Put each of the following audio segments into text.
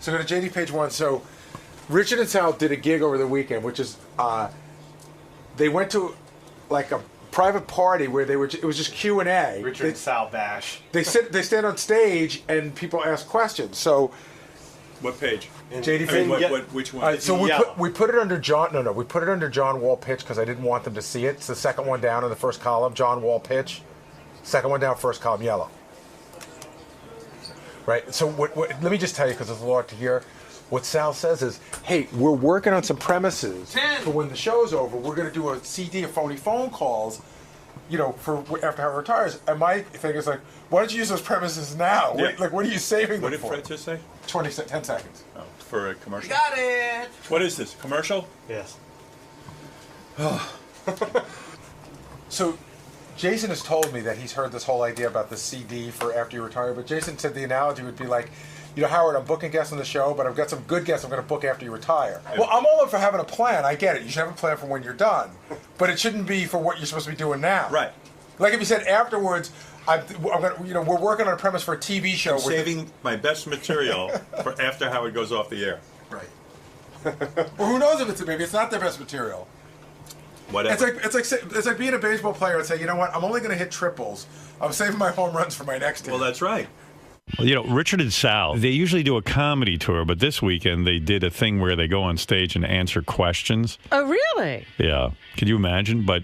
So go to JD page 1. So Richard and Sal did a gig over the weekend, which is they went to like a private party where it was just Q&A. Richard and Sal bash. They stand on stage and people ask questions. So what page? JD page. Which one? So we put it under John. No, we put it under John Wall pitch because I didn't want them to see it. It's the second one down in the first column. John Wall pitch. Second one down, first column, yellow. Right. So let me just tell you, because there's a lot to hear. What Sal says is, hey, we're working on some premises for when the show's over. We're going to do a CD of phony phone calls, for after Howard retires. And my thing is like, why don't you use those premises now? Yeah. What are you saving them for? What did Fred just say? 10 seconds. Oh, for a commercial? You got it! What is this, commercial? Yes. So Jason has told me that he's heard this whole idea about the CD for after you retire, but Jason said the analogy would be like, Howard, I'm booking guests on the show, but I've got some good guests I'm going to book after you retire. Well, I'm all in for having a plan. I get it. You should have a plan for when you're done. But it shouldn't be for what you're supposed to be doing now. Right. Like if you said afterwards, I'm gonna, we're working on a premise for a TV show. I'm saving my best material for after Howard goes off the air. Right. Well, who knows if maybe it's not their best material. Whatever. It's like being a baseball player and say, you know what, I'm only going to hit triples. I'm saving my home runs for my next team. Well, that's right. Well, Richard and Sal, they usually do a comedy tour, but this weekend they did a thing where they go on stage and answer questions. Oh, really? Yeah. Can you imagine? But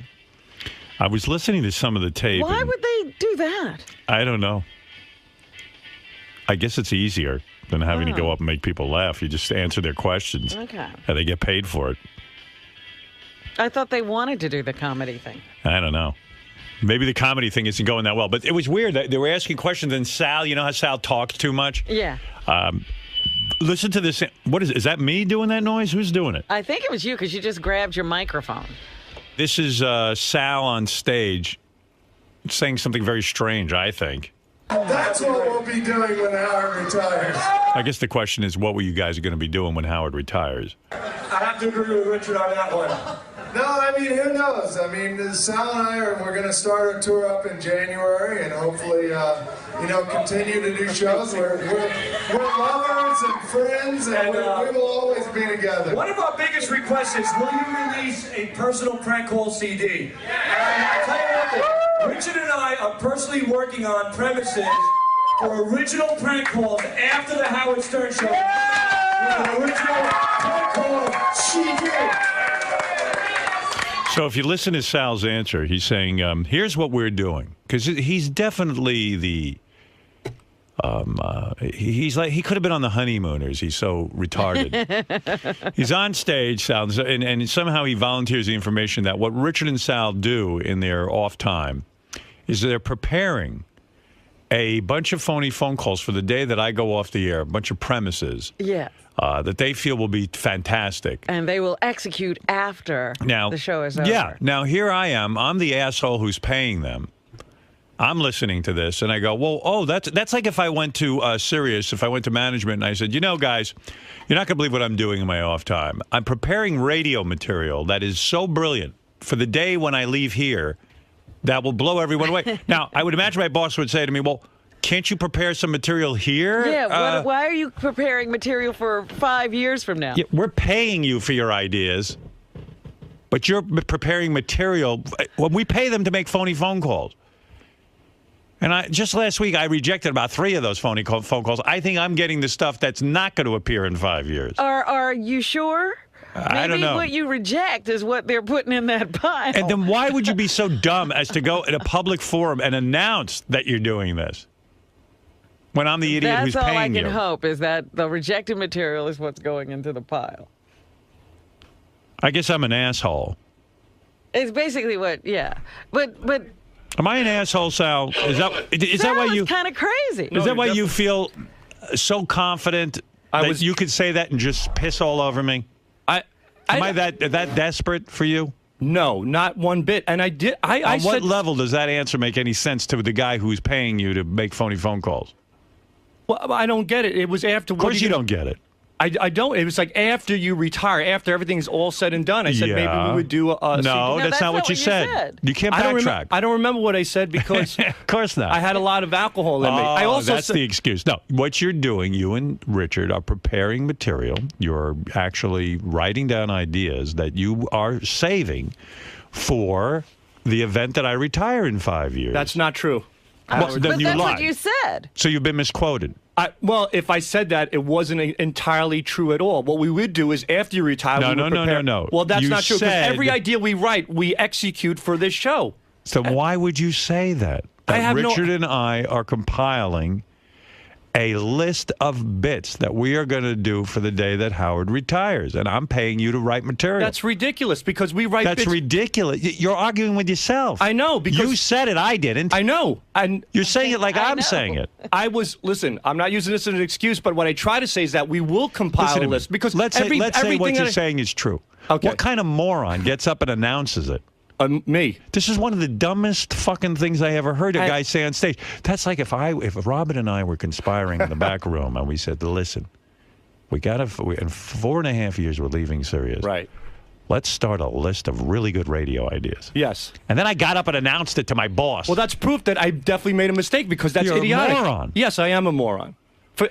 I was listening to some of the tape. Why would they do that? I don't know. I guess it's easier than having to go up and make people laugh. You just answer their questions. Okay. And they get paid for it. I thought they wanted to do the comedy thing. I don't know. Maybe the comedy thing isn't going that well. But it was weird that they were asking questions, and Sal, you know how Sal talks too much? Yeah. Listen to this. What is it? Is that me doing that noise? Who's doing it? I think it was you because you just grabbed your microphone. This is Sal on stage saying something very strange, I think. That's what we'll be doing when Howard retires. I guess the question is, what were you guys going to be doing when Howard retires? I have to agree with Richard on that one. No, I mean, who knows? I mean, Sal and I we're going to start a tour up in January and hopefully, continue to do shows. We're lovers and friends, and we will always be together. One of our biggest requests is, will you release a personal prank call CD? I'll tell you what, Richard and I are personally working on premises for original prank calls after the Howard Stern show. An original prank call CD. So if you listen to Sal's answer, he's saying, here's what we're doing. Because he's definitely the... he could have been on the Honeymooners. He's so retarded. He's on stage, Sal, and somehow he volunteers the information that what Richard and Sal do in their off time is they're preparing a bunch of phony phone calls for the day that I go off the air, a bunch of premises. Yeah. That they feel will be fantastic. And they will execute after the show is over. Yeah. Now, here I am. I'm the asshole who's paying them. I'm listening to this, and I go, well, that's like if I went to Sirius, if I went to management, and I said, guys, you're not going to believe what I'm doing in my off time. I'm preparing radio material that is so brilliant for the day when I leave here that will blow everyone away. Now, I would imagine my boss would say to me, well, can't you prepare some material here? Yeah, why are you preparing material for 5 years from now? Yeah, we're paying you for your ideas, but you're preparing material. Well, we pay them to make phony phone calls. And just last week, I rejected about 3 of those phone calls. I think I'm getting the stuff that's not going to appear in 5 years. Are you sure? I don't know. Maybe what you reject is what they're putting in that pile. And then why would you be so dumb as to go in a public forum and announce that you're doing this? When I'm the idiot who's paying you. That's all I can hope is that the rejected material is what's going into the pile. I guess I'm an asshole. It's basically what, yeah. But am I an asshole, Sal? Is that why you kind of crazy? Is that why you feel so confident that you could say that and just piss all over me? Am I that desperate for you? No, not one bit. And I did. On what level does that answer make any sense to the guy who's paying you to make phony phone calls? Well, I don't get it. It was after. Of course you don't get it. I don't. It was like after you retire, after everything's all said and done. I said maybe we would do a No, CD. that's not what you said. You can't I backtrack. don't remember what I said because of course not. I had a lot of alcohol in me. I also that's the excuse. No, what you're doing, you and Richard are preparing material. You're actually writing down ideas that you are saving for the event that I retire in 5 years. That's not true. Well, then But you that's lied. what you said. So you've been misquoted. Well, if I said that, it wasn't entirely true at all. What we would do is after you retire, we would prepare. No. Well, that's You not true because said- every idea we write, we execute for this show. So why would you say that? I have Richard and I are compiling a list of bits that we are going to do for the day that Howard retires, and I'm paying you to write material. That's ridiculous because we write That's bits. ridiculous. You're arguing with yourself. I know because you said it. I didn't. I know. And you're saying it like I'm saying it. Listen, I'm not using this as an excuse, but what I try to say is that we will compile Listen to a me. list because let's say what everything you're that saying is true. Okay. What kind of moron gets up and announces it? Me. This is one of the dumbest fucking things I ever heard a guy say on stage. That's like if Robin and I were conspiring in the back room and we said, listen, in 4.5 years we're leaving Sirius. Right. Let's start a list of really good radio ideas. Yes. And then I got up and announced it to my boss. Well, that's proof that I definitely made a mistake because that's You're idiotic. a moron. Yes, I am a moron.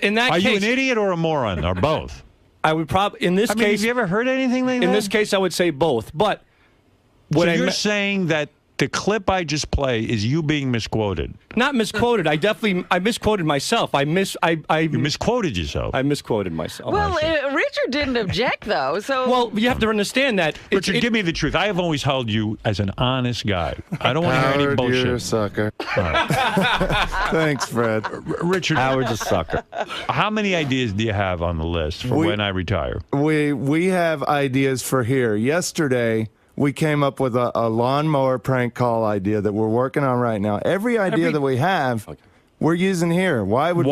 In that Are case, you an idiot or a moron or both? I would probably in this I mean, case. have you ever heard anything like that? In this case, I would say both. But so you're saying that the clip I just played is you being misquoted? Not misquoted. I misquoted myself. You misquoted yourself. I misquoted myself. Well, Richard didn't object, though. So well, you have to understand that. Richard, give me the truth. I have always held you as an honest guy. I don't want to hear any bullshit. You're a sucker. Thanks, Fred. Richard, Howard's a sucker. How many ideas do you have on the list for when I retire? We have ideas for here. Yesterday, we came up with a lawnmower prank call idea that we're working on right now. Every idea that we have, we're using here. Why would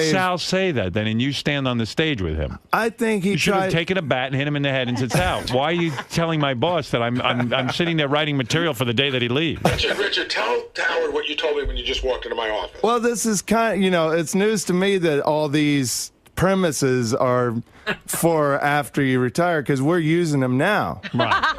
Sal say that then and you stand on the stage with him? I think he You should have taken a bat and hit him in the head and said, Sal, why are you telling my boss that I'm sitting there writing material for the day that he leaves? Richard, tell Howard what you told me when you just walked into my office. Well, this is it's news to me that all these premises are for after you retire because we're using them now. Right.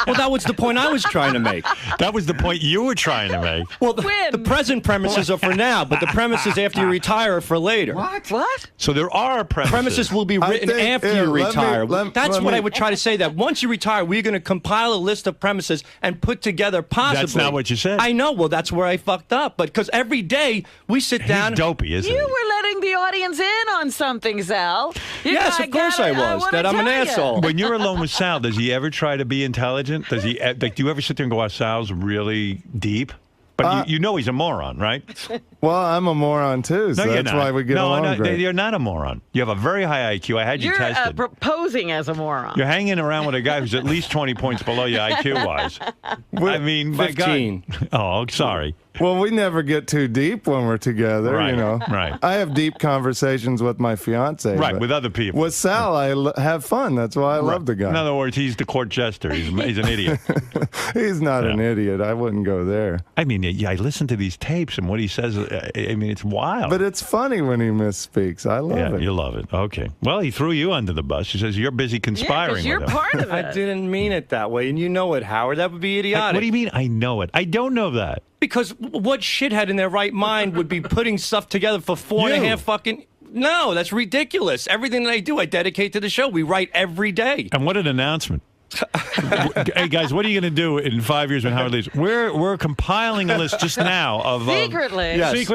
Well, that was the point I was trying to make. That was the point you were trying to make. Well, the present premises are for now, but the premises after you retire are for later. What? So there are premises. Premises will be written after you retire. That's what I would try to say, that once you retire, we're going to compile a list of premises and put together possibly. That's not what you said. I know. Well, that's where I fucked up. But because every day we sit down. He's dopey, isn't he? You were letting the audience in on something, Sal. Yes, of course I was. That I'm an asshole. When you're alone with Sal, does he ever try to be intelligent? Does he? Do you ever sit there and go, "Wow, Sal's really deep"? But you know he's a moron, right? Well, I'm a moron too, so that's why we get along great. You're not a moron. You have a very high IQ. I had you tested. You're proposing as a moron. You're hanging around with a guy who's at least 20 points below you IQ-wise. I mean, 15. my God. Oh, sorry. Well, we never get too deep when we're together, Right, you know. right. I have deep conversations with my fiance. Right, but with other people. With Sal, I have fun. That's why I love the guy. In other words, he's the court jester. He's an idiot. He's not an idiot. I wouldn't go there. I mean, I listen to these tapes and what he says. I mean, it's wild. But it's funny when he misspeaks. I love it. You love it. Okay. Well, he threw you under the bus. He says you're busy conspiring you're with him. part of it. I didn't mean it that way, and you know it, Howard. That would be idiotic. What do you mean? I know it. I don't know that. Because what shithead in their right mind would be putting stuff together for 4.5 fucking... No, that's ridiculous. Everything that I do, I dedicate to the show. We write every day. And what an announcement. Hey, guys, what are you going to do in 5 years when Howard leaves? We're compiling a list just now of... secret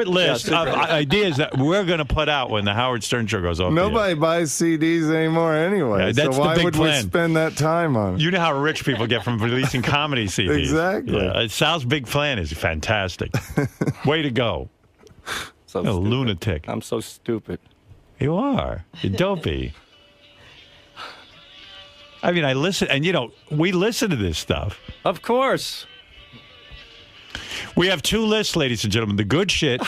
list of ideas that we're going to put out when the Howard Stern show goes off. Nobody buys CDs anymore anyway, so why would we spend that time on it? You know how rich people get from releasing comedy CDs. Exactly. Yeah. Sal's big plan is fantastic. Way to go. So a lunatic. I'm so stupid. You are. You're dopey. I mean, I listen, and we listen to this stuff. Of course. We have two lists, ladies and gentlemen. The good shit,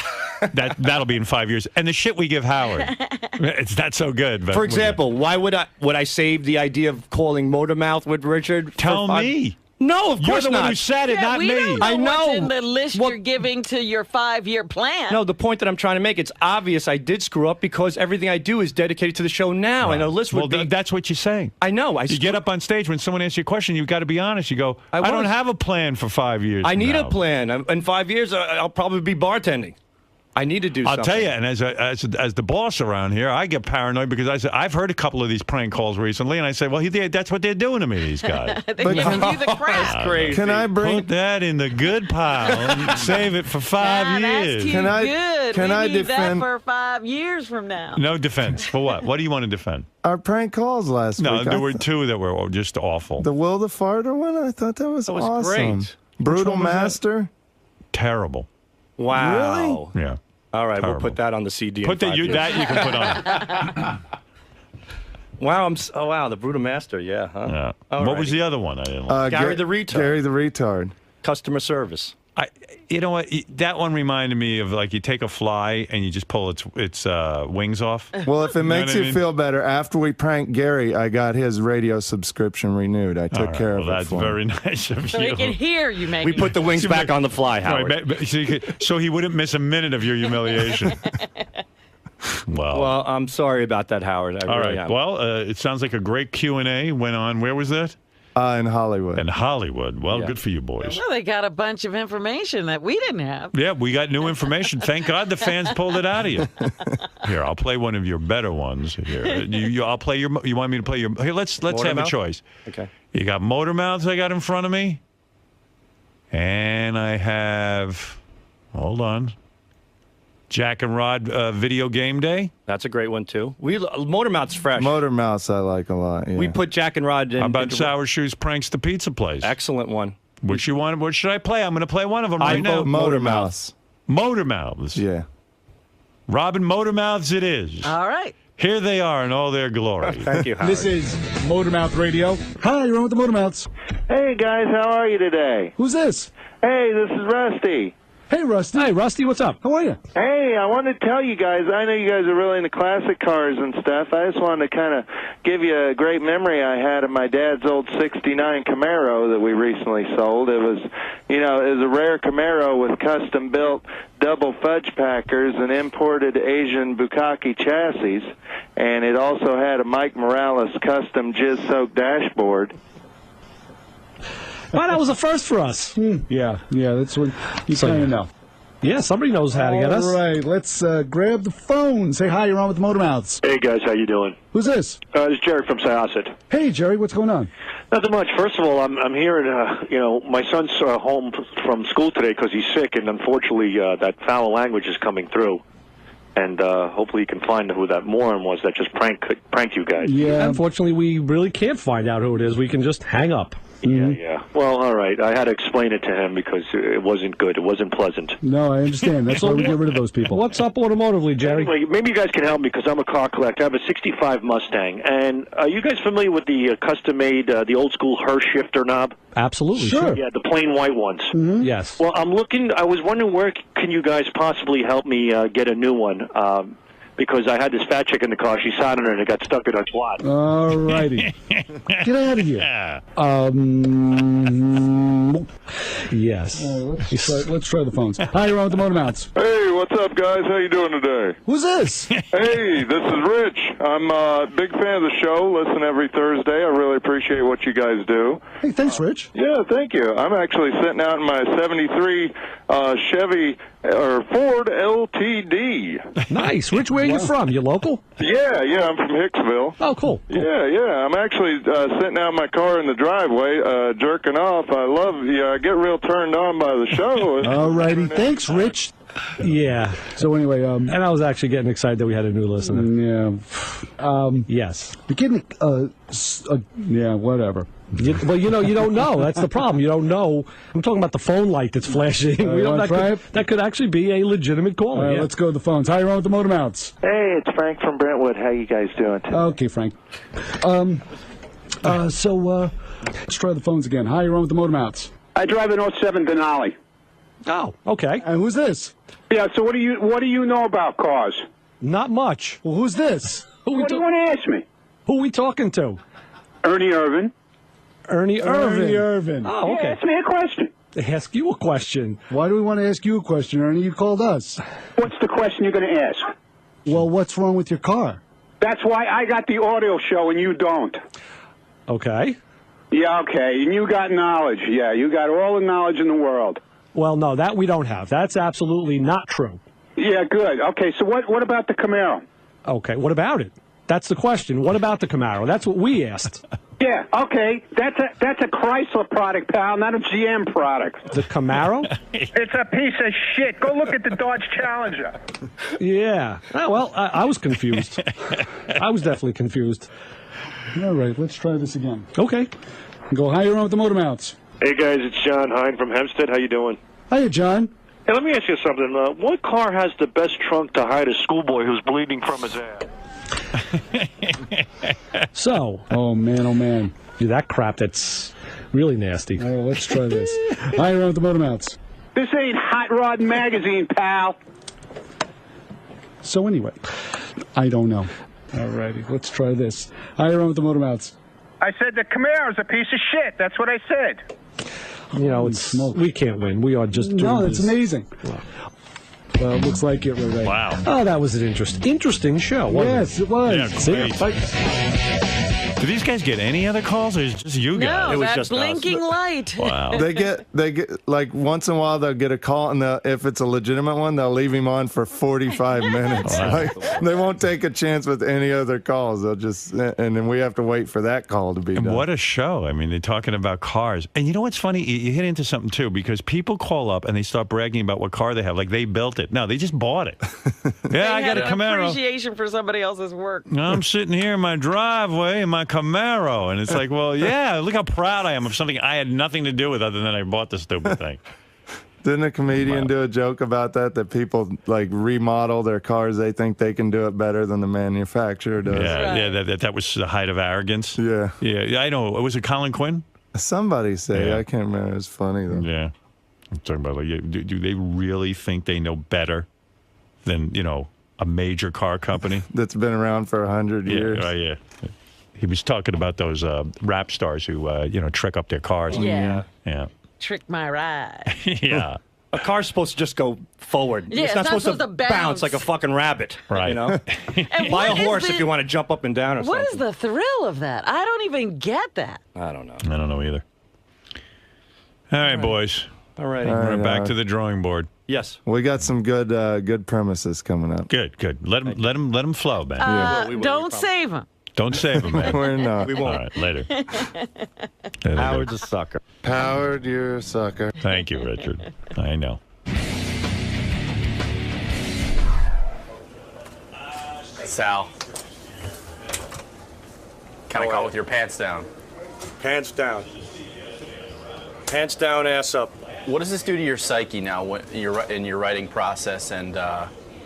that'll be in 5 years, and the shit we give Howard. It's not so good. But for example, why would I save the idea of calling Motormouth with Richard? Tell me. No, of You're course the not. one who said it, not we me. don't know I know. what's in the list Well- you're giving to your 5-year plan. No, the point that I'm trying to make, it's obvious I did screw up because everything I do is dedicated to the show now, and a list would be... That's what you're saying. I know. You get up on stage when someone asks you a question, you've got to be honest. You go, I don't was. have a plan for 5 years. I need now. a plan. In 5 years, I'll probably be bartending. I need to do I'll something. tell you, and as the boss around here, I get paranoid because I've heard a couple of these prank calls recently, and I say, well, that's what they're doing to me, these guys. They're giving you the crap. That's crazy. Can I bring? Put that in the good pile and save it for 5 Nah, years. That's too Can I- good. can we I need defend- that for 5 years from now. No defense. For what? What do you want to defend? Our prank calls last No, week. there were two that were just awful. The Will the Farter one. I thought that was That was awesome. great. Brutal one was that? Master. Wow. Wow. Yeah. All right, Terrible. we'll put that on the CD. Put in that 5 you years. that you can put on. Wow, oh wow, the Brutal Master, yeah. Huh? Yeah. All What was righty. the other one? I didn't like. Gary the Retard. Gary the Retard. Customer service. You know what? That one reminded me of like you take a fly and you just pull its wings off. Well, if it know makes what I you mean? feel better, after we pranked Gary, I got his radio subscription renewed. I took All right, care of well, it that's for very him. nice of So you. he can hear you making We put the wings back on the fly, Right, Howard. so he wouldn't miss a minute of your humiliation. Well, I'm sorry about that, Howard. I All really right. am. Well, it sounds like a great Q&A went on. Where was that? In Hollywood. In Hollywood. Well, Yeah. good for you boys. Well, they got a bunch of information that we didn't have. Yeah, we got new information. Thank God the fans pulled it out of you. Here, I'll play one of your better ones. Here, I'll play your. You want me to play your? Here, let's have a Motormouth? choice. Okay. You got Motor Mouths I got in front of me, and I have. Hold on. Jack and Rod Video Game Day. That's a great one, too. Motor Mouth's fresh. Motor Mouse I like a lot. Yeah. We put Jack and Rod in. How about into- Sour Shoes Pranks the Pizza Place? Excellent one. Which you want? What should I play? I'm going to play one of them I right now. vote Motor Motor Mouse. Motor Mouths. Yeah. Robin Motor Mouths it is. All right. Here they are in all their glory. Thank you, Howard. This is Motormouth Radio. Hi, you're on with the Motormouths. Hey guys, how are you today? Who's this? Hey, this is Rusty. Hey, Rusty. Hi, Rusty. What's up? How are you? Hey, I wanted to tell you guys, I know you guys are really into classic cars and stuff. I just wanted to kind of give you a great memory I had of my dad's old 69 Camaro that we recently sold. It was, it was a rare Camaro with custom-built double fudge packers and imported Asian Bukkake chassis, and it also had a Mike Morales custom jizz-soaked dashboard. Well, that was a first for us. Yeah, that's what you kind of know. Yeah, somebody knows how to get us. All right, let's grab the phone. Say hi, you're on with the Motormouths. Hey guys, how you doing? Who's this? This is Jerry from Syosset. Hey, Jerry, what's going on? Nothing much. First of all, I'm here, and my son's home from school today because he's sick, and unfortunately, that foul language is coming through. And hopefully, you can find who that moron was that just pranked you guys. Yeah, unfortunately, we really can't find out who it is. We can just hang up. Yeah. Well, all right. I had to explain it to him because it wasn't good. It wasn't pleasant. No, I understand. That's why we get rid of those people. What's up automotively, Jerry? Anyway, maybe you guys can help me because I'm a car collector. I have a 65 Mustang. And are you guys familiar with the custom-made, the old-school Hirsch shifter knob? Absolutely, sure. Yeah, the plain white ones. Yes. Well, I was wondering where can you guys possibly help me get a new one? Because I had this fat chick in the car. She sat on it and it got stuck in her twat. All righty. Get out of here. Yes. Let's try the phones. Hi, you're on with the Motormouths. Hey, what's up, guys? How you doing today? Who's this? Hey, this is Rich. I'm a big fan of the show. Listen every Thursday. I really appreciate what you guys do. Hey, thanks, Rich. Yeah, thank you. I'm actually sitting out in my 73 Chevy or Ford LTD. Nice. Rich, where are you from? You local? Yeah, I'm from Hicksville. Oh, cool. Yeah. I'm actually sitting out in my car in the driveway, jerking off. I love you. I get real turned on by the show. All righty. Thanks, Rich. Yeah. So anyway, and I was actually getting excited that we had a new listener. Yeah. Yes. You're getting, yeah, whatever. Well, you don't know. That's the problem. You don't know. I'm talking about the phone light that's flashing. That could actually be a legitimate call. All right, let's go to the phones. Hi, you're on with the Motormouths. Hey, it's Frank from Brentwood. How you guys doing? Okay, Frank. Let's try the phones again. Hi, you're on with the Motormouths. I drive an 07 Denali. Oh, okay. And who's this? Yeah, so what do you know about cars? Not much. Well, who's this? What do you want to ask me? Who are we talking to? Ernie Irvin. Ernie Irvin. Ernie Irvin. Oh, okay. Yeah, ask me a question. Ask you a question. Why do we want to ask you a question, Ernie? You called us. What's the question you're going to ask? Well, what's wrong with your car? That's why I got the audio show and you don't. Okay. Yeah, okay. And you got knowledge. Yeah, you got all the knowledge in the world. Well, no, that we don't have. That's absolutely not true. Yeah, good. Okay, so what about the Camaro? Okay, what about it? That's the question. What about the Camaro? That's what we asked. Yeah, okay. That's a Chrysler product, pal, not a GM product. The Camaro? It's a piece of shit. Go look at the Dodge Challenger. Yeah. Oh, well, I was confused. I was definitely confused. All right, let's try this again. Okay. Go higher on with the motor mounts. Hey guys, it's John Hine from Hempstead. How you doing? Hiya, John. Hey, let me ask you something. What car has the best trunk to hide a schoolboy who's bleeding from his ass? So. Oh, man. Yeah, that crap, that's really nasty. Oh, let's try this. Higher on with the motor mounts. This ain't Hot Rod Magazine, pal. So anyway, I don't know. All righty, let's try this. Higher on with the motor mounts. I said the Camaro's a piece of shit. That's what I said. You know, we can't win. We are just doing No, that's this. amazing. Well, it looks like it, Ray. Wow. Oh, that was an interesting show, wasn't Yes, it was. Yeah, See, great. Do these guys get any other calls, or is it just you guys? No, It was that just us. blinking light. Wow. They get like once in a while they'll get a call, and if it's a legitimate one, they'll leave him on for 45 minutes. Wow. Like, they won't take a chance with any other calls. They'll just, and then we have to wait for that call to be And done. what a show. I mean, they're talking about cars. And you know what's funny? You hit into something, too, because people call up and they start bragging about what car they have. Like, they built it. No, they just bought it. Yeah, I got a Camaro. Appreciation for somebody else's work. I'm sitting here in my driveway in my Camaro. And it's like, well, yeah, look how proud I am of something I had nothing to do with other than I bought the stupid thing. Didn't a comedian do a joke about that people like remodel their cars? They think they can do it better than the manufacturer does. Yeah, that was the height of arrogance. Yeah. Yeah, I know. Was it Colin Quinn? Somebody say, Yeah. I can't remember. It's funny though. Yeah. I'm talking about, like, do they really think they know better than, a major car company? That's been around for 100 years. Yeah. He was talking about those rap stars who, trick up their cars. Yeah. Yeah. Trick my ride. Yeah. A car's supposed to just go forward. Yeah, it's not supposed to bounce. like a fucking rabbit. Right. You know? And Buy a what is horse the- if you want to jump up and down or What something. is the thrill of that? I don't even get that. I don't know. I don't know either. All right, boys. All right. We're back to the drawing board. Yes. We got some good premises coming up. Good. Let them flow, man. we will, Don't save them. Don't save them, man. We're not. We won't. All right, later. Howard's a sucker. Howard, you're a sucker. Thank you, Richard. I know. Sal. Can I call with your pants down? Pants down. Pants down, ass up. What does this do to your psyche now in your writing process? And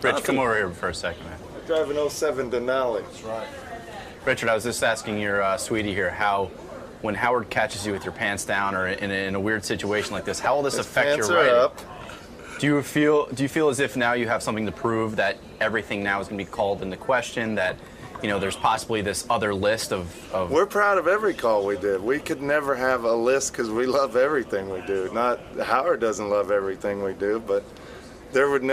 Rich, come over here for a second, man. I drive an 07 Denali. That's right. Richard, I was just asking your sweetie here how, when Howard catches you with your pants down or in a weird situation like this, how will this affect your writing? Up. Do you feel as if now you have something to prove, that everything now is going to be called into question, that there's possibly this other list of We're proud of every call we did. We could never have a list because we love everything we do. Not Howard doesn't love everything we do, but I wouldn't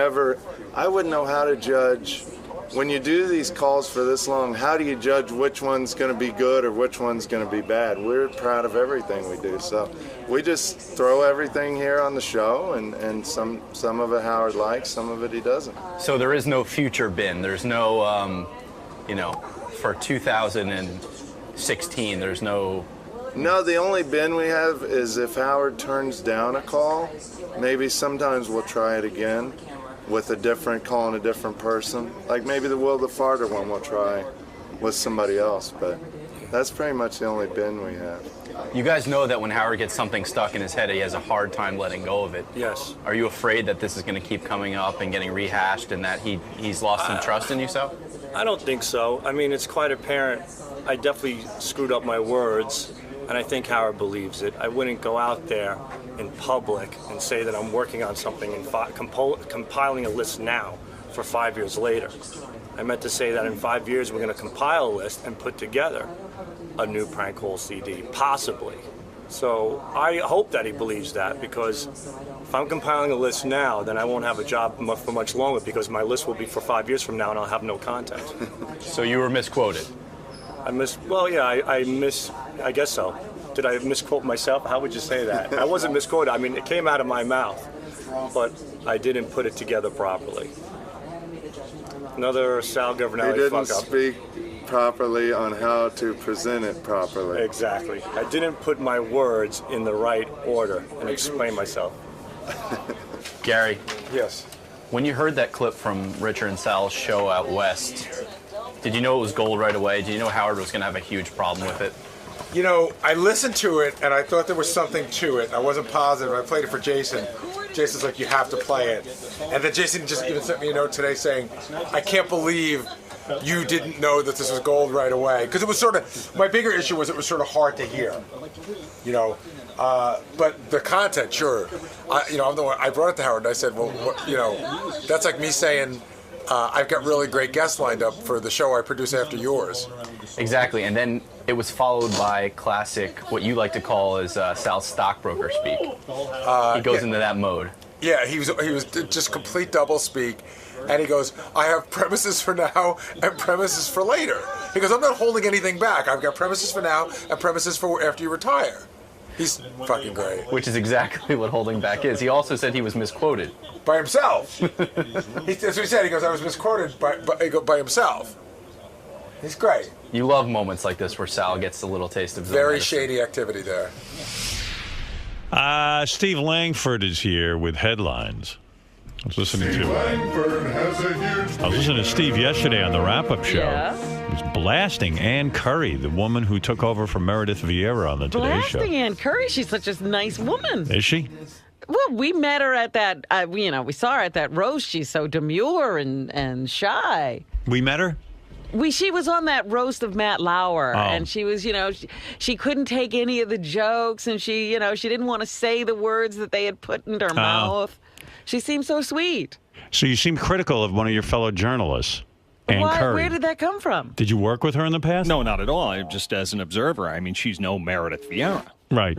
know how to judge. When you do these calls for this long, how do you judge which one's going to be good or which one's going to be bad? We're proud of everything we do, so we just throw everything here on the show, and some of it Howard likes, some of it he doesn't. So there is no future bin. There's no, for 2016, there's no... No, the only bin we have is if Howard turns down a call, maybe sometimes we'll try it again with a different call and a different person. Like maybe the Will the Farter one we'll try with somebody else, but that's pretty much the only bin we have. You guys know that when Howard gets something stuck in his head, he has a hard time letting go of it. Yes. Are you afraid that this is going to keep coming up and getting rehashed and that he's lost some trust in you, so? I don't think so. I mean, it's quite apparent. I definitely screwed up my words, and I think Howard believes it. I wouldn't go out there in public and say that I'm working on something and compiling a list now for 5 years later. I meant to say that in 5 years we're going to compile a list and put together a new prank call CD, possibly. So I hope that he believes that, because if I'm compiling a list now, then I won't have a job for much longer, because my list will be for 5 years from now and I'll have no content. So you were misquoted? I guess so. Did I misquote myself? How would you say that? I wasn't misquoted. I mean, it came out of my mouth, but I didn't put it together properly. Another Sal Governelli fuck up. He didn't speak properly on how to present it properly. Exactly. I didn't put my words in the right order and explain myself. Gary. Yes. When you heard that clip from Richard and Sal's show out west, did you know it was gold right away? Did you know Howard was going to have a huge problem with it? You know, I listened to it and I thought there was something to it. I wasn't positive. I played it for Jason. Jason's like, you have to play it. And then Jason just even sent me a note today saying, I can't believe you didn't know that this was gold right away. Because it was sort of, my bigger issue was it was sort of hard to hear. You know, but the content, sure. I'm the one, I brought it to Howard and I said, well, that's like me saying, I've got really great guests lined up for the show I produce after yours. Exactly, and then it was followed by classic, what you like to call is Sal's stockbroker speak. He goes into that mode. Yeah, he was just complete double speak, and he goes, I have premises for now and premises for later. He goes, I'm not holding anything back. I've got premises for now and premises for after you retire. He's fucking great. Which is exactly what holding back is. He also said he was misquoted. By himself. That's what he said. He goes, I was misquoted by himself. He's great. You love moments like this where Sal gets a little taste of his own Very medicine. shady activity there. Steve Langford is here with headlines. I was listening to Steve yesterday on the wrap-up show. Yeah. He was blasting Ann Curry, the woman who took over from Meredith Vieira on the Today Show. Blasting Ann Curry. She's such a nice woman. Is she? Well, we met her at that, we saw her at that roast. She's so demure and shy. We met her? She was on that roast of Matt Lauer, and she was, she couldn't take any of the jokes, and she didn't want to say the words that they had put in her mouth. She seemed so sweet. So you seem critical of one of your fellow journalists, Ann Curry. Where did that come from? Did you work with her in the past? No, not at all. Just as an observer. I mean, she's no Meredith Vieira. Right.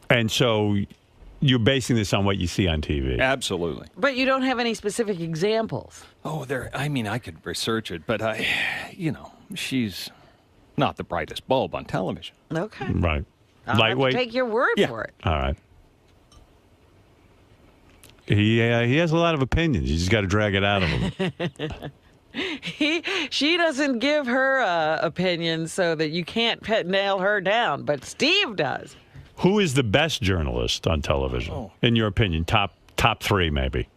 And so you're basing this on what you see on TV. Absolutely. But you don't have any specific examples. Oh, I could research it, but she's not the brightest bulb on television. Okay. Right. I'll Lightweight. have to take your word for it. All right. He has a lot of opinions. You just got to drag it out of him. She doesn't give her opinions so that you can't nail her down, but Steve does. Who is the best journalist on television, in your opinion? Top three, maybe.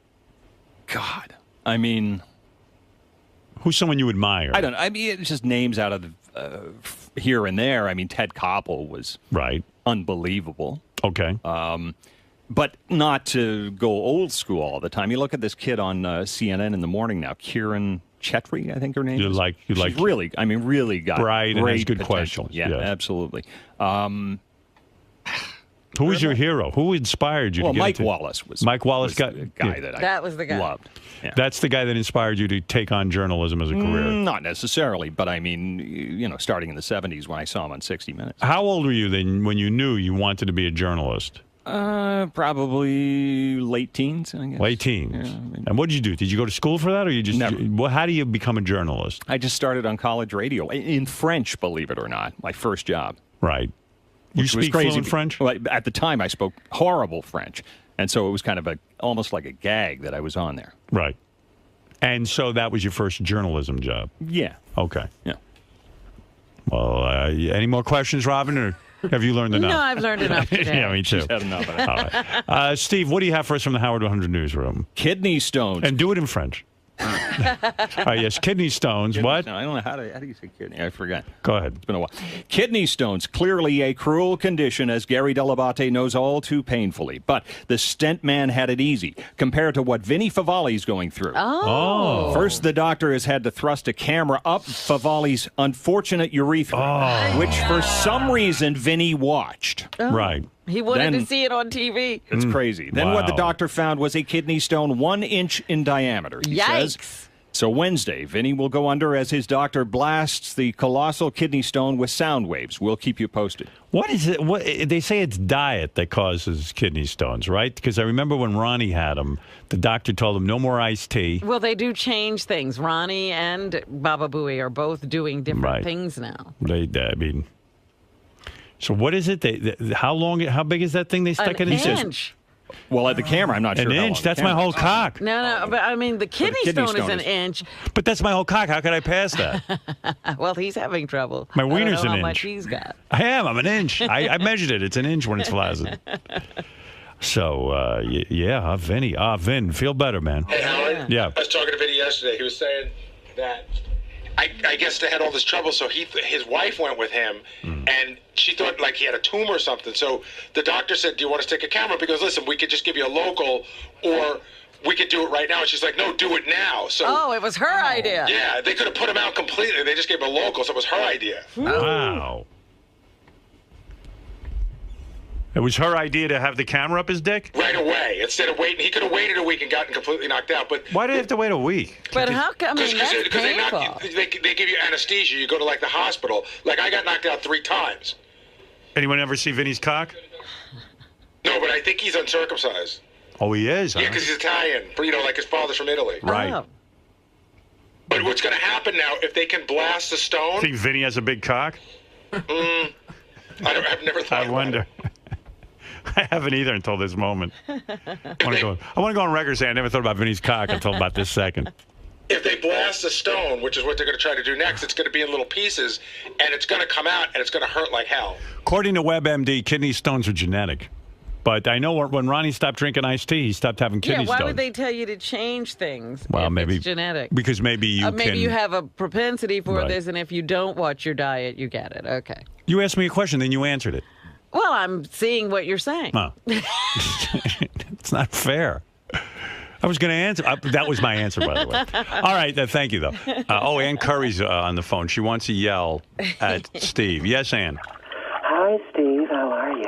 God. I mean, who's someone you admire? I don't know. I mean, it's just names out of the, here and there. I mean, Ted Koppel was unbelievable. Okay. But not to go old school all the time. You look at this kid on CNN in the morning now, Kieran Chetry, I think her name is. She's really, really got bright and has good potential. questions. Yeah, absolutely. Who was your hero? Who inspired you? Well, to get Mike into... Wallace was. Mike Wallace was the guy that was the guy. Loved. Yeah. That's the guy that inspired you to take on journalism as a career. Not necessarily, but I mean, starting in the 70s when I saw him on 60 Minutes. How old were you then when you knew you wanted to be a journalist? Probably late teens, I guess. Late teens. Yeah, and what did you do? Did you go to school for that, or you just? Never. Well, how do you become a journalist? I just started on college radio in French, believe it or not. My first job. Right. You speak fluent French? Well, at the time, I spoke horrible French, and so it was kind of almost like a gag that I was on there. Right. And so that was your first journalism job. Yeah. Okay. Yeah. Well, any more questions, Robin, or have you learned enough? No, I've learned enough today. Yeah, me too. She's had enough of it. All right. Steve, what do you have for us from the Howard 100 newsroom? Kidney stones. And do it in French. Yes, kidney stones. What? I don't know how do you say kidney. I forgot. Go ahead. It's been a while. Kidney stones, clearly a cruel condition, as Gary Dell'Abate knows all too painfully. But the stent man had it easy compared to what Vinny Favali's going through. Oh. First, the doctor has had to thrust a camera up Favali's unfortunate urethra, which for some reason Vinny watched. Oh. Right. He wanted to see it on TV. It's crazy. Then what the doctor found was a kidney stone 1 inch in diameter. He Yikes. says. So Wednesday, Vinny will go under as his doctor blasts the colossal kidney stone with sound waves. We'll keep you posted. What is it? What they say it's diet that causes kidney stones, right? Because I remember when Ronnie had them, the doctor told him no more iced tea. Well, they do change things. Ronnie and Baba Booey are both doing different things now. I mean, so what is it? How big is that thing they stuck in his inch. Well, at the camera, I'm not sure. An inch? That's my whole cock. No, but I mean, the kidney stone is an inch. But that's my whole cock. How could I pass that? Well, he's having trouble. My wiener's I don't know an how much inch. he's got. I'm an inch. I measured it. It's an inch when it's flaccid. So, yeah, Vinny. Vin, feel better, man. Hey, Howard. Yeah. I was talking to Vinny yesterday. He was saying that I guess they had all this trouble, so his wife went with him, and she thought like he had a tumor or something. So the doctor said, "Do you want us to take a camera?" Because listen, we could just give you a local, or we could do it right now. And she's like, "No, do it now." So it was her idea. Yeah, they could have put him out completely. They just gave him a local, so it was her idea. Wow. It was her idea to have the camera up his dick? Right away, instead of waiting. He could have waited a week and gotten completely knocked out. But why do you have to wait a week? But how come? I mean, that's painful. They give you anesthesia. You go to like the hospital. Like I got knocked out 3 times. Anyone ever see Vinny's cock? No, but I think he's uncircumcised. Oh, he is, huh? Yeah, because he's Italian. You know, like his father's from Italy. Right. Oh. But what's going to happen now, if they can blast the stone... Think Vinny has a big cock? I've never thought I wonder. I haven't either until this moment. I want to go on record saying I never thought about Vinny's cock until about this second. If they blast the stone, which is what they're going to try to do next, it's going to be in little pieces, and it's going to come out, and it's going to hurt like hell. According to WebMD, kidney stones are genetic. But I know when Ronnie stopped drinking iced tea, he stopped having kidney stones. Why would they tell you to change things well, if it's genetic? Because maybe you have a propensity for this, and if you don't watch your diet, you get it. Okay. You asked me a question, then you answered it. Well, I'm seeing what you're saying. Oh. It's not fair. I was going to answer. That was my answer, by the way. All right. Thank you, though. Ann Curry's on the phone. She wants to yell at Steve. Yes, Ann. Hi, Steve. How are you?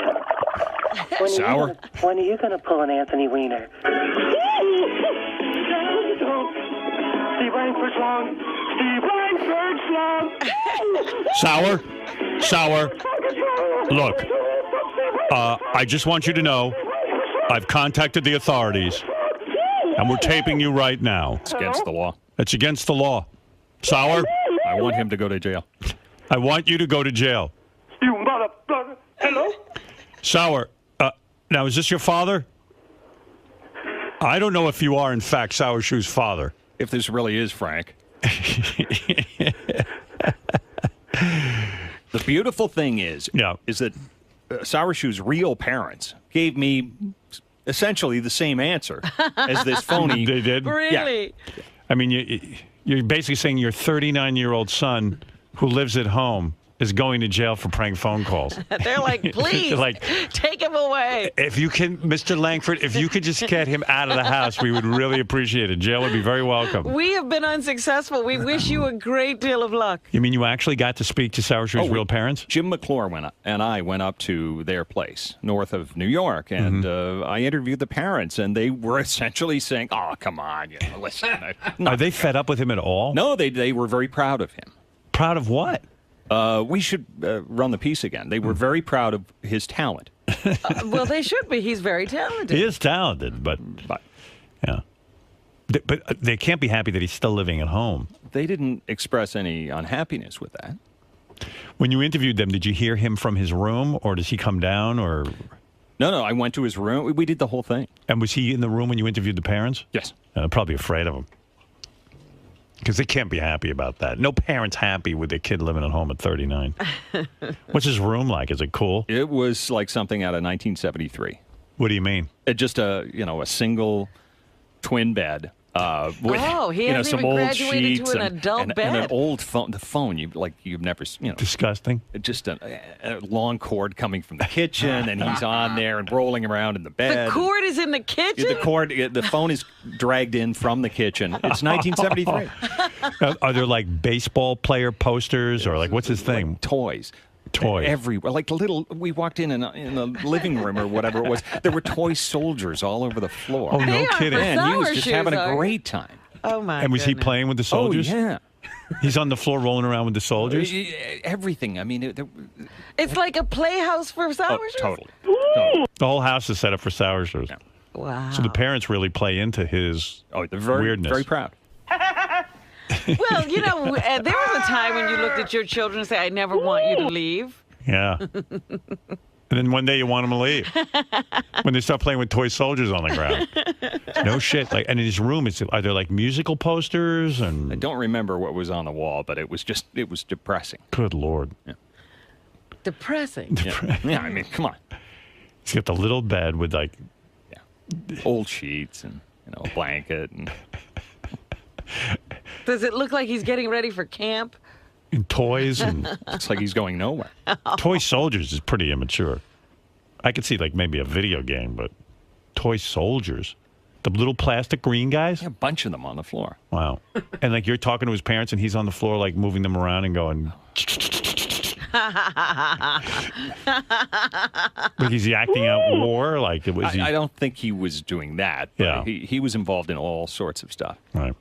Sour? When are you going to pull an Anthony Weiner? Steve Langford's long. Sour? Look, I just want you to know I've contacted the authorities, and we're taping you right now. It's against the law. It's against the law. Sour? I want him to go to jail. I want you to go to jail. You motherfucker. Hello? Sour, now is this your father? I don't know if you are, in fact, Sour Shoe's father. If this really is Frank. The beautiful thing is that Sour Shoe's real parents gave me essentially the same answer as this phony. They did? Really? Yeah. I mean, you're basically saying your 39-year-old son who lives at home is going to jail for prank phone calls. They're like, please, take him away. If you can, Mr. Langford, if you could just get him out of the house, we would really appreciate it. Jail would be very welcome. We have been unsuccessful. We wish you a great deal of luck. You mean you actually got to speak to Sour Shoe's real parents? Jim McClure and I went up to their place north of New York, and I interviewed the parents, and they were essentially saying, "Oh, come on, listen." Are they fed up with him at all? No, they were very proud of him. Proud of what? We should run the piece again. They were very proud of his talent. Well, they should be. He's very talented. He is talented, but yeah. But they can't be happy that he's still living at home. They didn't express any unhappiness with that. When you interviewed them, did you hear him from his room, or does he come down, or? No, I went to his room. We did the whole thing. And was he in the room when you interviewed the parents? Yes. Probably afraid of him. Because they can't be happy about that. No parent's happy with their kid living at home at 39. What's his room like? Is it cool? It was like something out of 1973. What do you mean? Just a single twin bed. With, he hasn't some even old graduated sheets to an adult bed. And an old phone. The phone you've never disgusting. Just a long cord coming from the kitchen, and he's on there and rolling around in the bed. The cord is in the kitchen. The phone is dragged in from the kitchen. It's 1973. Are there like baseball player posters or like what's his thing? Toys. Everywhere, like little. We walked in the living room or whatever it was. There were toy soldiers all over the floor. Oh, no kidding! And he was just having a great time. Oh, my And was he goodness. playing with the soldiers? Oh, yeah. He's on the floor rolling around with the soldiers? Everything. I mean, It's like a playhouse for sour shoes? Totally. The whole house is set up for sour shoes. Yeah. Wow. So the parents really play into his they're very, weirdness. very proud. Well, you know, there was a time when you looked at your children and say, I never want you to leave. Yeah. And then one day you want them to leave. When they start playing with toy soldiers on the ground. No shit. Like, and in his room, are there like musical posters? And I don't remember what was on the wall, but it was depressing. Good Lord. Yeah. Depressing. Yeah, I mean, come on. He's got the little bed with like old sheets and a blanket. And Does it look like he's getting ready for camp? and toys. And it's like he's going nowhere. Toy soldiers is pretty immature. I could see like maybe a video game, but toy soldiers. The little plastic green guys? Yeah, a bunch of them on the floor. Wow. And like you're talking to his parents and he's on the floor like moving them around and going... Like is he acting out war? Like was he... I don't think he was doing that. But Yeah. He was involved in all sorts of stuff. Right.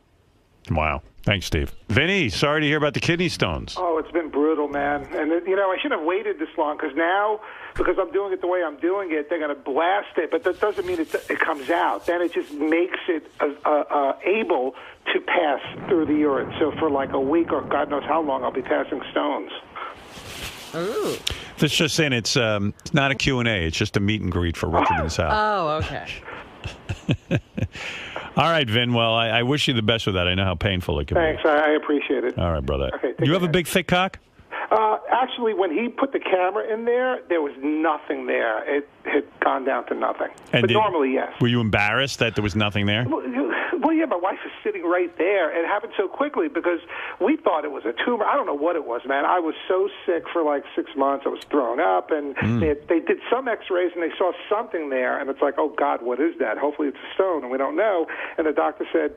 Wow. Thanks, Steve. Vinny, sorry to hear about the kidney stones. Oh, it's been brutal, man. And, I shouldn't have waited this long because now, because I'm doing it the way I'm doing it, they're going to blast it. But that doesn't mean it comes out. Then it just makes it able to pass through the urine. So for like a week or God knows how long, I'll be passing stones. Ooh. That's just saying it's not a Q&A. It's just a meet and greet for Richard and Sal. Oh, okay. All right, Vin. Well, I wish you the best with that. I know how painful it can Thanks. I appreciate it. be. All right, brother. Okay, You have a big, thick cock? Actually, when he put the camera in there was nothing there. It had gone down to nothing. But normally, yes. Were you embarrassed that there was nothing there? Well, yeah, my wife is sitting right there. It happened so quickly because we thought it was a tumor. I don't know what it was, man. I was so sick for like 6 months. I was thrown up, and they did some x-rays, and they saw something there, and it's like, oh, God, what is that? Hopefully it's a stone, and we don't know. And the doctor said,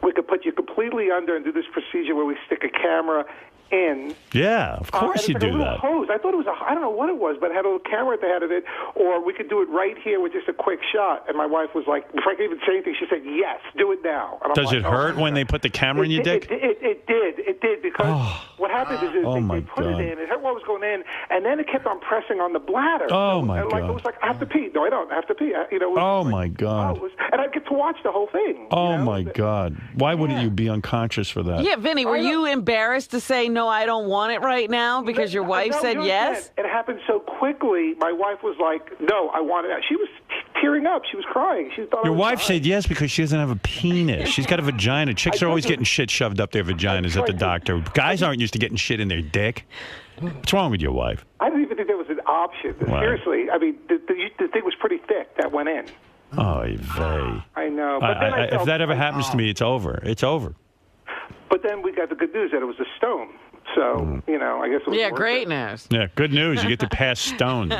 we could put you completely under and do this procedure where we stick a camera in. Yeah, of course you and it's like do a little that. hose. I thought it was I don't know what it was, but it had a little camera at the head of it, or we could do it right here with just a quick shot. And my wife was like, before I could even say anything, she said, yes, do it now. And I'm Does like, it hurt when they put the camera in your dick? It did, because what happened is they put God. it in, it hurt while it was going in, and then it kept on pressing on the bladder. Oh, my and, like, God. It was like, I have to pee. No, I don't. I have to pee. Oh, my God. And I'd get to watch the whole thing. Oh, my God. Why wouldn't you be unconscious for that? Yeah, Vinny, were you embarrassed to say, no, I don't want it right now because your wife No, said you yes? understand. It happened so quickly. My wife was like, no, I want it now. She was tearing up. She was crying. She thought I Your was wife dying. said yes because she doesn't have a penis. She's got a vagina. Chicks are always getting shit shoved up their vaginas at the doctor. Guys aren't used to getting shit in their dick. What's wrong with your wife? I didn't even think there was an option. Wow. Seriously, I mean, the thing was pretty thick that went in. Oh, vey. I know. But then I if felt, that ever happens to me, it's over. It's over. But then we got the good news that it was a stone. So, I guess it was worth great it. news. Yeah, good news. You get to pass stones.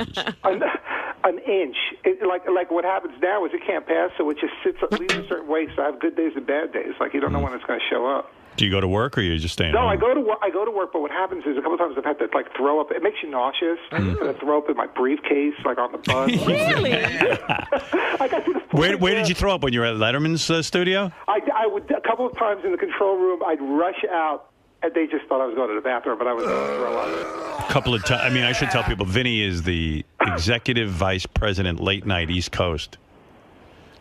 An inch. Like what happens now is it can't pass, so it just sits leaves a certain way. So I have good days and bad days. Like you don't know when it's going to show up. Do you go to work or you just staying No, home? I go to work, but what happens is a couple of times I've had to like throw up. It makes you nauseous. I throw up in my briefcase, like on the bus. Really? Where did you throw up when you were at Letterman's studio? I would a couple of times in the control room. I'd rush out, and they just thought I was going to the bathroom, but I was going to throw up. A couple of times. I mean, I should tell people, Vinny is the executive vice president, late night East Coast.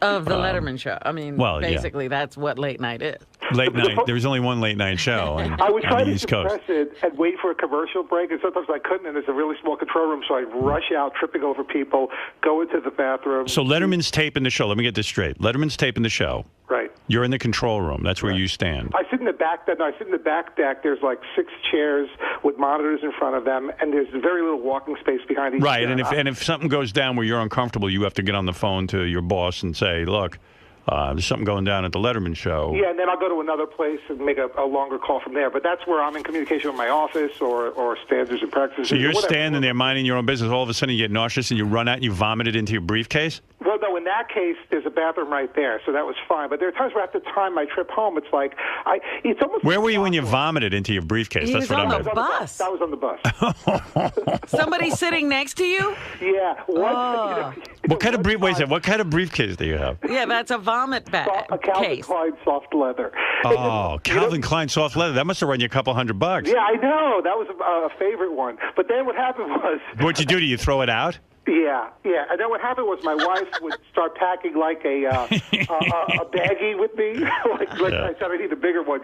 Of the Letterman show. I mean, well, yeah. basically, that's what late night is. Late night. There was only one late night show on, I would try on the to East Coast. suppress it and wait for a commercial break, and sometimes I couldn't, and it's a really small control room, so I'd rush out, tripping over people, go into the bathroom. So Letterman's taping the show. Let me get this straight. Letterman's taping the show. Right. You're in the control room. That's where you stand. I sit in the back. I sit in the back deck. There's like 6 chairs with monitors in front of them, and there's very little walking space behind each Right, chair. and if something goes down where you're uncomfortable, you have to get on the phone to your boss and say, look, there's something going down at the Letterman show. Yeah, and then I'll go to another place and make a longer call from there. But that's where I'm in communication with my office or standards and practices. So you're whatever. standing there minding your own business. All of a sudden you get nauseous and you run out and you vomit it into your briefcase? Well, no, in that case, there's a bathroom right there, so that was fine. But there are times where I have to time my trip home. It's like, it's almost... Where were you when you vomited into your briefcase? He That's was what on I'm the bus. I was on the bus. Somebody sitting next to you? Yeah. What kind of what kind of briefcase do you have? Yeah, that's a vomit bag. A Calvin Klein soft leather. Oh, Calvin Klein soft leather. That must have run you a couple $100. Yeah, I know. That was a favorite one. But then what happened was... What'd you do? Do you throw it out? Yeah. And then what happened was my wife would start packing like a baggie with me. I said I need a bigger one,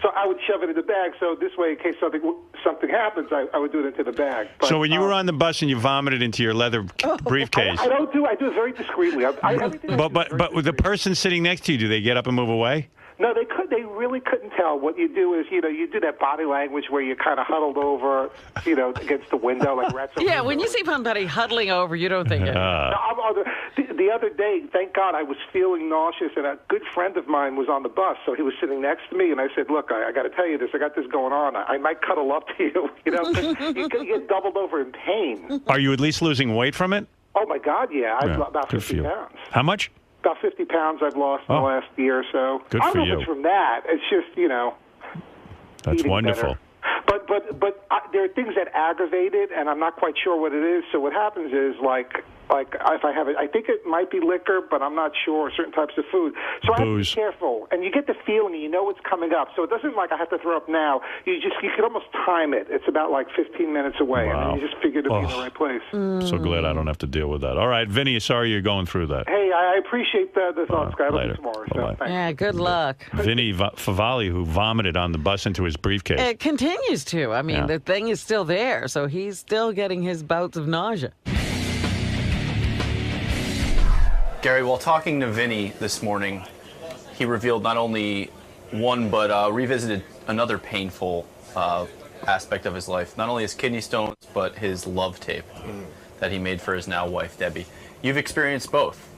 So I would shove it in the bag. So this way, in case something happens, I would do it into the bag. But, so when you were on the bus and you vomited into your leather briefcase, I do it very discreetly. But with the person sitting next to you, do they get up and move away? No, they really couldn't tell. What you do is, you do that body language where you're kind of huddled over, against the window like rats. Yeah, when you see somebody huddling over, you don't think it. The other day, thank God, I was feeling nauseous, and a good friend of mine was on the bus, so he was sitting next to me, and I said, "Look, I got to tell you this. I got this going on. I might cuddle up to you. You get doubled over in pain." Are you at least losing weight from it? Oh my God, yeah. I've lost about 50 pounds. How much? About 50 pounds I've lost in the last year or so. Good I for don't know you. if it's from that. It's just, That's eating wonderful. better. But there are things that aggravate it, and I'm not quite sure what it is. So what happens is, like if I have it, I think it might be liquor, but I'm not sure, certain types of food. So I have to be careful. And you get the feeling, you know what's coming up. So it doesn't like I have to throw up now. You can almost time it. It's about like 15 minutes away. Wow. And you just figure to be in the right place. So glad I don't have to deal with that. All right, Vinny, sorry you're going through that. Hey, I appreciate the thoughts, guys. I'll see you tomorrow. So, thanks. Yeah, good luck. Vinny Favali, who vomited on the bus into his briefcase. It continues to. I mean, the thing is still there, so he's still getting his bouts of nausea. Gary, while talking to Vinny this morning, he revealed not only one, but revisited another painful aspect of his life. Not only his kidney stones, but his love tape that he made for his now wife, Debbie. You've experienced both.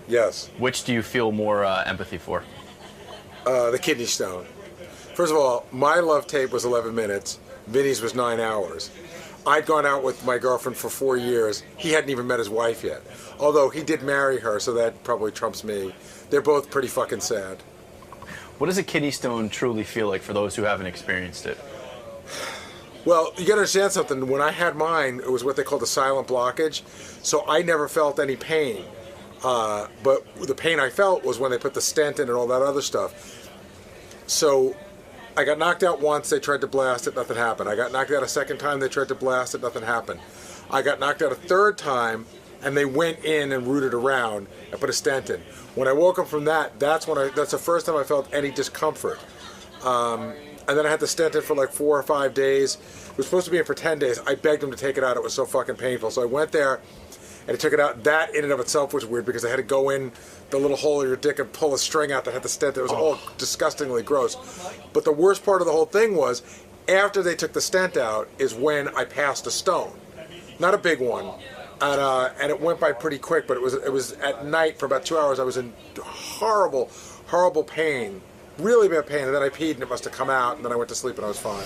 Yes. Which do you feel more empathy for? The kidney stone. First of all, my love tape was 11 minutes. Vinny's was 9 hours. I'd gone out with my girlfriend for 4 years. He hadn't even met his wife yet. Although he did marry her, so that probably trumps me. They're both pretty fucking sad. What does a kidney stone truly feel like for those who haven't experienced it? Well, you gotta understand something. When I had mine, it was what they called a silent blockage. So I never felt any pain. But the pain I felt was when they put the stent in and all that other stuff. So I got knocked out once, they tried to blast it, nothing happened. I got knocked out a second time, they tried to blast it, nothing happened. I got knocked out a third time, and they went in and rooted around and put a stent in. When I woke up from that, that's the first time I felt any discomfort. And then I had the stent in for like 4 or 5 days. It was supposed to be in for 10 days. I begged them to take it out. It was so fucking painful. So I went there, and they took it out. That in and of itself was weird because I had to go in the little hole in your dick and pull a string out that had the stent. It was all disgustingly gross. But the worst part of the whole thing was, after they took the stent out, is when I passed a stone. Not a big one. And it went by pretty quick, but it was at night for about 2 hours. I was in horrible, horrible pain. Really bad pain. And then I peed and it must have come out, and then I went to sleep and I was fine.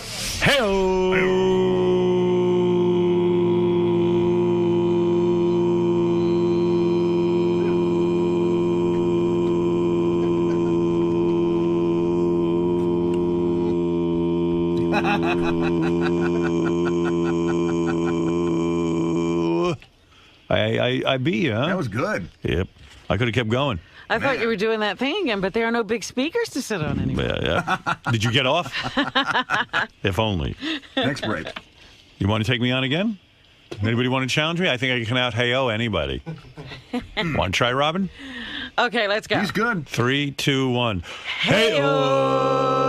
I beat you, huh? That was good. Yep. I could have kept going. I thought you were doing that thing again, but there are no big speakers to sit on anymore. Yeah. Did you get off? If only. Next break. You want to take me on again? Anybody want to challenge me? I think I can out-hey-oh anybody. Want to try, Robin? Okay, let's go. He's good. 3, 2, 1. Hey-oh!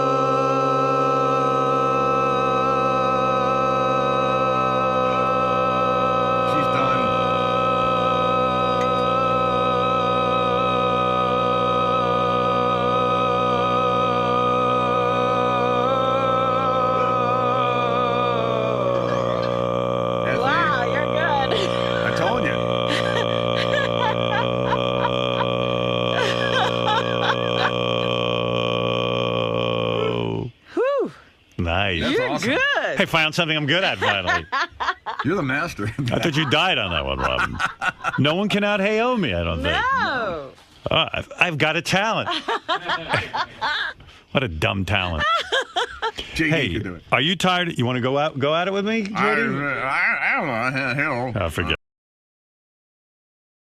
Nice. You're awesome. Good. I found something I'm good at finally. You're the master. I thought you died on that one, Robin. No one can out-hey-oh me, I don't think. No. I've got a talent. What a dumb talent. JD can do it. Are you tired? You want to go at it with me, JD? I don't know. Oh, forget